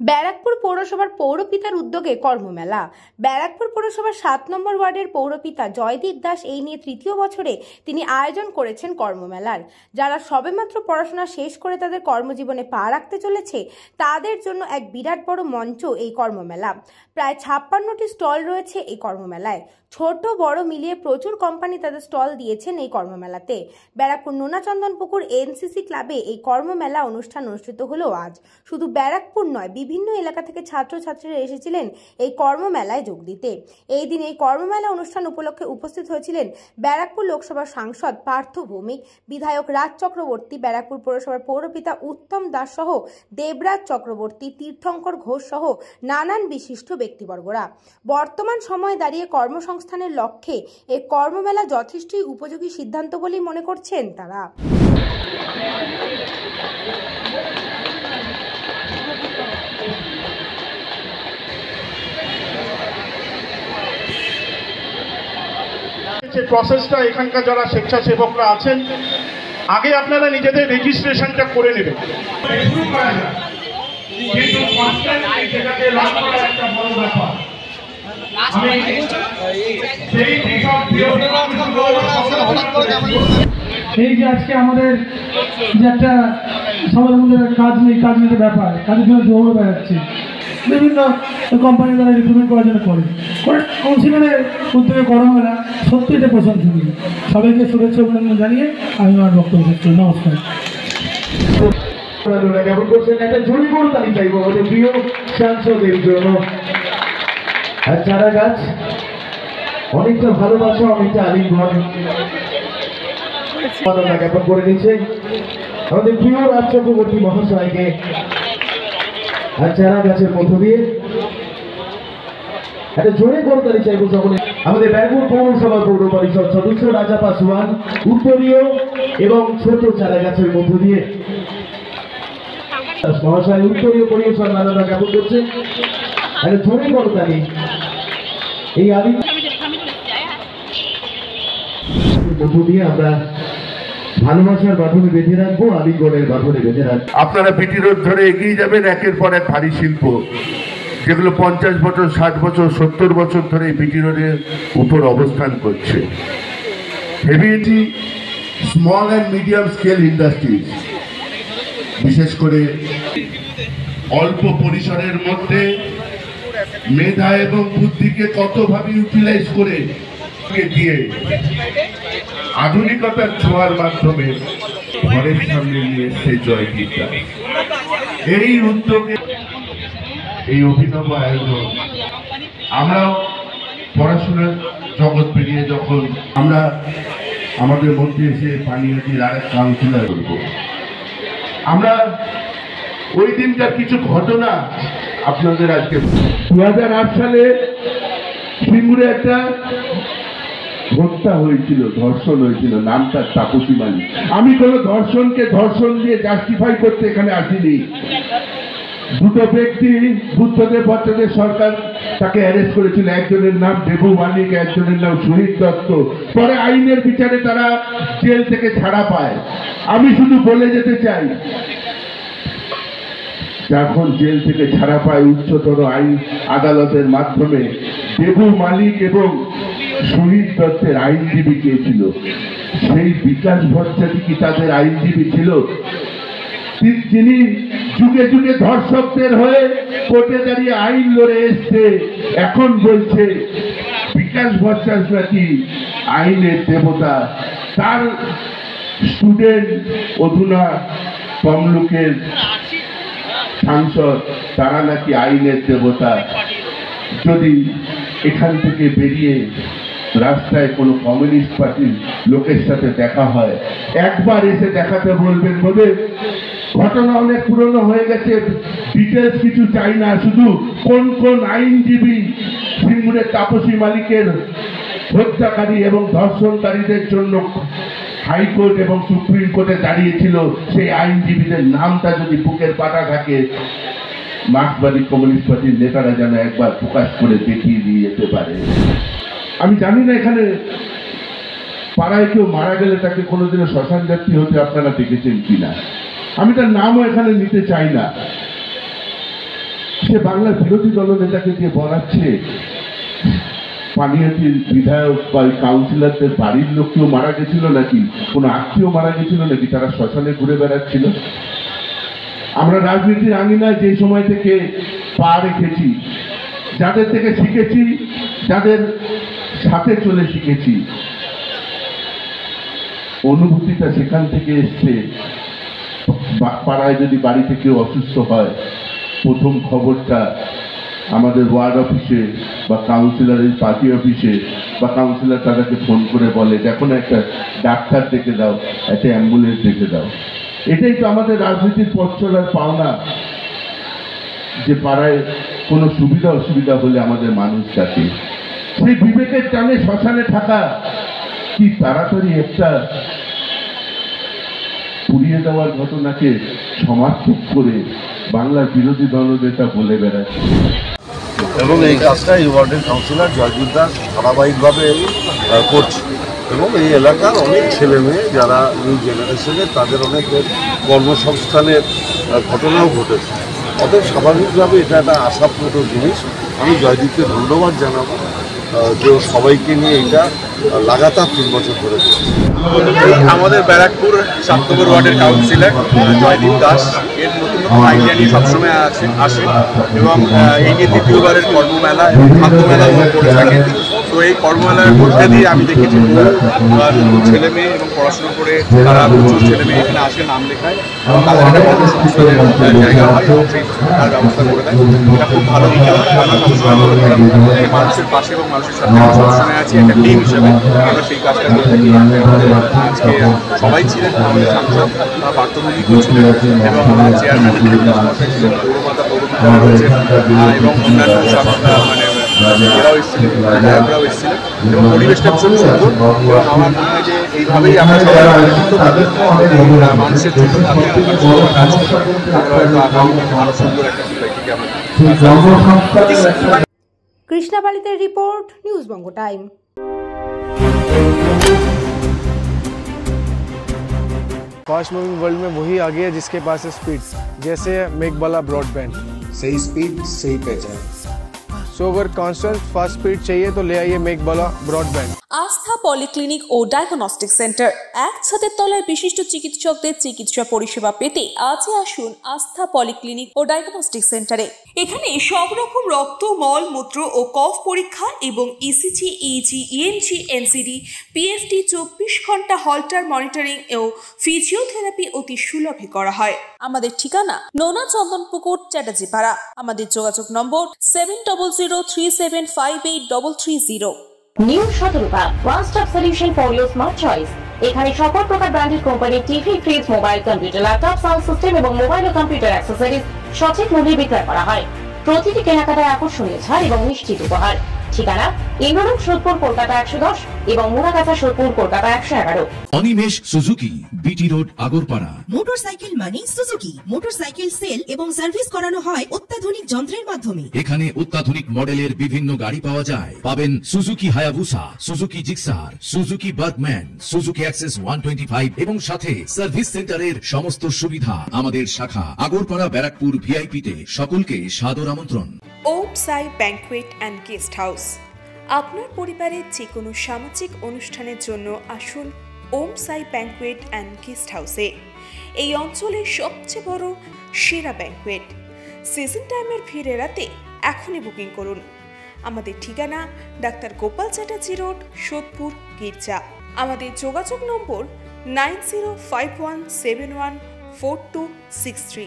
ব্যারাকপুর পৌরসভার পৌরপিতার উদ্যোগে কর্মমেলা। ব্যারাকপুর পৌরসভার 7 নম্বর ওয়ার্ডের পৌরপিতা জয়দীপ দাস এই নিয়ে তৃতীয় বছরে তিনি আয়োজন করেছেন কর্মমেলার। যারা সবেমাত্র পড়াশোনা শেষ করে তাদের কর্মজীবনে পা রাখতে চলেছে তাদের জন্য এক বিরাট বড় মঞ্চ এই কর্মমেলা। প্রায় 56টি স্টল রয়েছে এই কর্মমেলায়। ছোট বড় মিলিয়ে প্রচুর কোম্পানি তাদের স্টল দিয়েছেন এই কর্মমেলাতে। ব্যারাকপুর নোনাচন্দনপুকুর এনসিসি ক্লাবে এই কর্মমেলা অনুষ্ঠান অনুষ্ঠিত হলো আজ। শুধু ব্যারাকপুর নয়, বিভিন্ন এলাকা থেকে ছাত্রছাত্রীরা এসেছিলেন এই কর্মমেলায় যোগ দিতে। এই দিন এই কর্মমেলা অনুষ্ঠান উপলক্ষে উপস্থিত হয়েছিলেন ব্যারাকপুর লোকসভার সাংসদ পার্থ ভৌমিক, বিধায়ক রাজ চক্রবর্তী, ব্যারাকপুর পৌরসভার পৌরপিতা উত্তম দাস সহ দেবরাজ চক্রবর্তী, তীর্থঙ্কর ঘোষ সহ নানান বিশিষ্ট ব্যক্তিবর্গরা। বর্তমান সময়ে দাঁড়িয়ে কর্মসংস্থানের লক্ষ্যে এই কর্মমেলা যথেষ্টই উপযোগী সিদ্ধান্ত বলেই মনে করছেন তারা। প্রসেসটা এখানকার যারা স্বেচ্ছাসেবকরা আছেন, আগে আপনারা নিজেদের রেজিস্ট্রেশনটা করে নেবেন। এই যে আজকে আমাদের যে একটা সবার মধ্যে কাজ নেই ব্যাপার, কাজের জন্য দৌড়ে বেড়াচ্ছে, বিভিন্ন কোম্পানি দ্বারা রিক্রুটমেন্ট করার জন্য করে কাউন্সিলরের উদ্যোগে কর্মমেলা সত্যি এটা প্রশংসনীয়। সবাইকে শুভেচ্ছা অভিনন্দন জানিয়ে আমি আমার বক্তব্য শেষ করি। নমস্কার। কেমন করছেন একটা ঝুড়ি বড় তালি চাইবো আমাদের প্রিয় সাংসদের জন্য। আর চারা গাছ অনেকটা ভালোবাসা, অনেকটা আলিঙ্গন জ্ঞাপন করে দিচ্ছে আমাদের প্রিয় রাজ চক্রবর্তী মহাশয়কে। আর চারা গাছের মধ্য দিয়ে একটা জোরে করতালি চাইবো সকলে। আমাদের ব্যারাকপুর পৌরসভা পৌর পরিষদ সদস্য রাজা পাসওয়ান উত্তরীয় এবং ছোট চারা গাছের মধ্য দিয়ে মহাশয় উত্তরীয় পরিবেশন নানারা জ্ঞাপন করছে। একটা জোরে করতালি এই আলি মধ্য দিয়ে আমরা ভালোবাসার বাঁধনে বেঁধে রাখবো, আলিগড়ের বাঁধনে বেঁধে রাখবো। আপনারা বিটি রোড ধরে এগিয়ে যাবেন, একের পর এক ভারী শিল্প যেগুলো 50 বছর 60 বছর 70 বছর ধরে বিটি রোডের উপর অবস্থান করছে। Heavy small and medium scale industries, বিশেষ করে অল্প পরিসরের মধ্যে মেধা এবং বুদ্ধিকে কতভাবে ইউটিলাইজ করে দিয়ে আধুনিকতার ছোঁয়ার মাধ্যমে ঘরের সামনে নিয়ে এসছে জয়দীপ দাস। এই উদ্যোগে এই অভিনব আয়োজন আমরাও পড়াশোনার জগৎ পেরিয়ে যখন আমরা আমাদের মধ্যে এসে পানীয়টির আরেক কাউন্সিলর করব, আমরা ওই দিনকার কিছু ঘটনা আপনাদের আজকে 2008 সালে সিঙ্গুরে একটা হত্যা হয়েছিল, ধর্ষণ হয়েছিল, নামটা তাপসী মালিক। আমি কোনো ধর্ষণকে ধর্ষণ দিয়ে জাস্টিফাই করতে এখানে আসিনি। দুটো ব্যক্তি বুদ্ধদেব ভট্টাচার্য সরকার তাকে অ্যারেস্ট করেছিল, একজনের নাম দেবু মালিক, একজনের নাম শহীদ দত্ত। পরে আইনের বিচারে তারা জেল থেকে ছাড়া পায়। আমি শুধু বলে যেতে চাই, যখন জেল থেকে ছাড়া পায় উচ্চতর আইন আদালতের মাধ্যমে, দেবু মালিক এবং শহীদ দত্তের আইনজীবী কে ছিল? সেই বিকাশ ভট্টাচার্য কি তাদের আইনজীবী ছিল? যিনি যুগে যুগে ধর্ষকদের হয়ে কোর্টে দাঁড়িয়ে আইন লড়ে এসছে, এখন বলছে বিকাশ ভট্টাচার্য নাকি আইনের দেবতা। তার স্টুডেন্ট অধুনা তমলুকের সাংসদ, তারা নাকি আইনের দেবতা। যদি এখান থেকে বেরিয়ে রাস্তায় কোনো কমিউনিস্ট পার্টির লোকের সাথে দেখা হয়, একবার এসে দেখাতে বলবেন। বলে ঘটনা অনেক পুরনো হয়ে গেছে, ডিটেলস কিছু চাই না, শুধু কোন কোন আইনজীবী সিঙ্গুরের তাপসী মালিকের হত্যাকারী এবং ধর্ষণকারীদের জন্য হাইকোর্ট এবং সুপ্রিম কোর্টে দাঁড়িয়েছিল, সেই আইনজীবীদের নামটা যদি বুকের পাতা থাকে, মার্ক্সবাদী কমিউনিস্ট পার্টির নেতারা যেন একবার প্রকাশ করে দেখিয়ে দিয়ে যেতে পারে। আমি জানি না এখানে পাড়ায় কেউ মারা গেলে তাকে কোনোদিনও শ্মশান যাত্রী হতে আপনারা দেখেছেন কিনা, আমি তার নামও এখানে নিতে চাই না। সে বাংলার বিরোধী দলনেতাকে দিয়ে বলাচ্ছে পানিহাটির বিধায়ক বা কাউন্সিলরদের বাড়ির লোক কেউ মারা গেছিল নাকি, কোনো আত্মীয় মারা গেছিল নাকি, তারা শ্মশানে ঘুরে বেড়াচ্ছিল। আমরা রাজনীতির আঙিনায় যে সময় থেকে পা রেখেছি, যাদের থেকে শিখেছি, যাদের সাথে চলে শিখেছি, অনুভূতিটা সেখান থেকে এসছে। পাড়ায় যদি বাড়িতে কেউ অসুস্থ হয়, প্রথম খবরটা আমাদের ওয়ার্ড অফিসে বা কাউন্সিলরের পার্টি অফিসে বা কাউন্সিলর তাদেরকে ফোন করে বলে দেখো না একটা ডাক্তার ডেকে দাও, একটা অ্যাম্বুলেন্স ডেকে দাও। এটাই তো আমাদের রাজনীতির পথ চলার পাওনা, যে পাড়ায় কোনো সুবিধা অসুবিধা হলে আমাদের মানুষ থাকে। সেই বিবেকের টানে শ্মশানে থাকা কি তাড়াতাড়ি একটা পুড়িয়ে দেওয়ার ঘটনাকে সমর্থক করে বাংলার বিরোধী দলনেতা বলে বেড়াচ্ছে। এবং এই কাজটা এই ওয়ার্ডের কাউন্সিলর জয়দীপ দাস ধারাবাহিকভাবে করছে এবং এই এলাকার অনেক ছেলে মেয়ে যারা নিউ জেনারেশনের, তাদের অনেক কর্মসংস্থানের ঘটনাও ঘটেছে। অতএব স্বাভাবিকভাবে এটা একটা আশাপ্রদ জিনিস। আমি জয়দীপকে ধন্যবাদ জানাবো যে সবাইকে নিয়ে এটা লাগাতার 3 বছর ধরে করছে। আমাদের ব্যারাকপুর 7 নম্বর ওয়ার্ডের কাউন্সিলর জয়দীপ দাস এর নতুন নতুন আইডিয়া নিয়ে সবসময় আসে এবং এই নিয়ে দ্বিতীয়বারের কর্মমেলা এবং খাদ্যমেলা করে থাকেন। তো এই কর্মমেলার মধ্যে দিয়ে আমি দেখেছি নতুন ছেলে মেয়ে এবং পড়াশোনা করে তারা প্রচুর ছেলে মেয়ে এখানে আসে, নাম লেখায় এবং তাদের একটা কর্মসংস্থানের জায়গা হয় এবং সেই তার ব্যবস্থা করে দেয়। এটা খুব ভালো দিক। আমরা সবসময় করে থাকি মানুষের পাশে এবং মানুষের সাথে সবসময় আছি একটা টিম হিসেবে, আমরা সেই কাজটা করে থাকি। আজকে সবাই ছিলেন, আমাদের সাংসদ পার্থভূমিকেও ছিলেন এবং আমাদের চেয়ারম্যান পৌরমাতা পৌরপিতা রয়েছেন এবং অন্যান্য মানে এরাও এসেছিলেন, বিধায়করাও এসেছিলেন এবং পরিবেশটা ভীষণ সুন্দর। এবং আমার মনে হয় যে এইভাবেই আমরা সবাই মানুষের জন্য ভাবে আজকে আমরা হয়তো আগামী আরো সুন্দর একটা সোসাইটিকে আমরা কৃষ্ণা পালিতের রিপোর্ট, নিউজ বঙ্গ টাইম। फास्ट मूविंग वर्ल्ड में वही आ गया जिसके पास है स्पीड, जैसे मेघबाला ब्रॉडबैंड। सही स्पीड सही पहचान। सो अगर कांस्टेंट फास्ट स्पीड चाहिए तो ले आइए मेघबाला ब्रॉडबैंड। আস্থা পলিক্লিনিক ও ডায়াগনস্টিক সেন্টার, এক ছাদের তলায় বিশিষ্ট চিকিৎসকদের চিকিৎসা পরিষেবা পেতে আজই আসুন আস্থা পলিক্লিনিক ও ডায়াগনস্টিক সেন্টারে। এখানে সব রকম রক্ত, মল, মূত্র ও কফ পরীক্ষা এবং ECG, easy, ENG, NCD, PFT 24 ঘন্টা হল্টার মনিটরিং ও ফিজিওথেরাপি অতি সুলভে করা হয়। আমাদের ঠিকানা নোনা চন্দনপুকুর, চ্যাটার্জিপাড়া। আমাদের যোগাযোগ নম্বর 7003758330। New Shatarupa, one stop solution for your smart choice. এখানে সকল প্রকার ব্র্যান্ডেড কোম্পানির TV, fridge, mobile, computer, laptop, sound system এবং মোবাইল ও কম্পিউটার অ্যাক্সেসরিজ সঠিক মূল্যে বিক্রয় করা হয়। প্রতিটি কেনাকাটায় আকর্ষণীয় ছাড় এবং নিশ্চিত উপহার। ঠিকানা ইন্দ্রনগর, সোদপুর, কলকাতা 110 এবং Muragachha, Sodepur, Kolkata 111। Animesh Suzuki, BT road, Agarpara. Motorcycle মানে সুজুকি। মোটরসাইকেল সেল এবং সার্ভিস করানো হয় অত্যাধুনিক যন্ত্রের মাধ্যমে। এখানে অত্যাধুনিক মডেলের বিভিন্ন গাড়ি পাওয়া যায়। পাবেন Suzuki Hayabusa, Suzuki Gixxer, Suzuki Bergman, Suzuki access 125 এবং সাথে সার্ভিস সেন্টারের সমস্ত সুবিধা। আমাদের শাখা আগরপাড়া, ব্যারাকপুর ভিআইপি তে। সকলকে সাদর আমন্ত্রণ। ওম সাই ব্যাংকুয়েট অ্যান্ড গেস্ট হাউস। আপনার পরিবারের যে কোনো সামাজিক অনুষ্ঠানের জন্য আসুন ওম সাই ব্যাংকুয়েট অ্যান্ড গেস্ট হাউসে। এই অঞ্চলের সবচেয়ে বড় সেরা ব্যাংকুয়েট। সিজন টাইমের ভিড় এড়াতে এখনই বুকিং করুন। আমাদের ঠিকানা ডাক্তার গোপাল চ্যাটার্জি রোড, সোদপুর, গির্জা। আমাদের যোগাযোগ নম্বর 9051714263।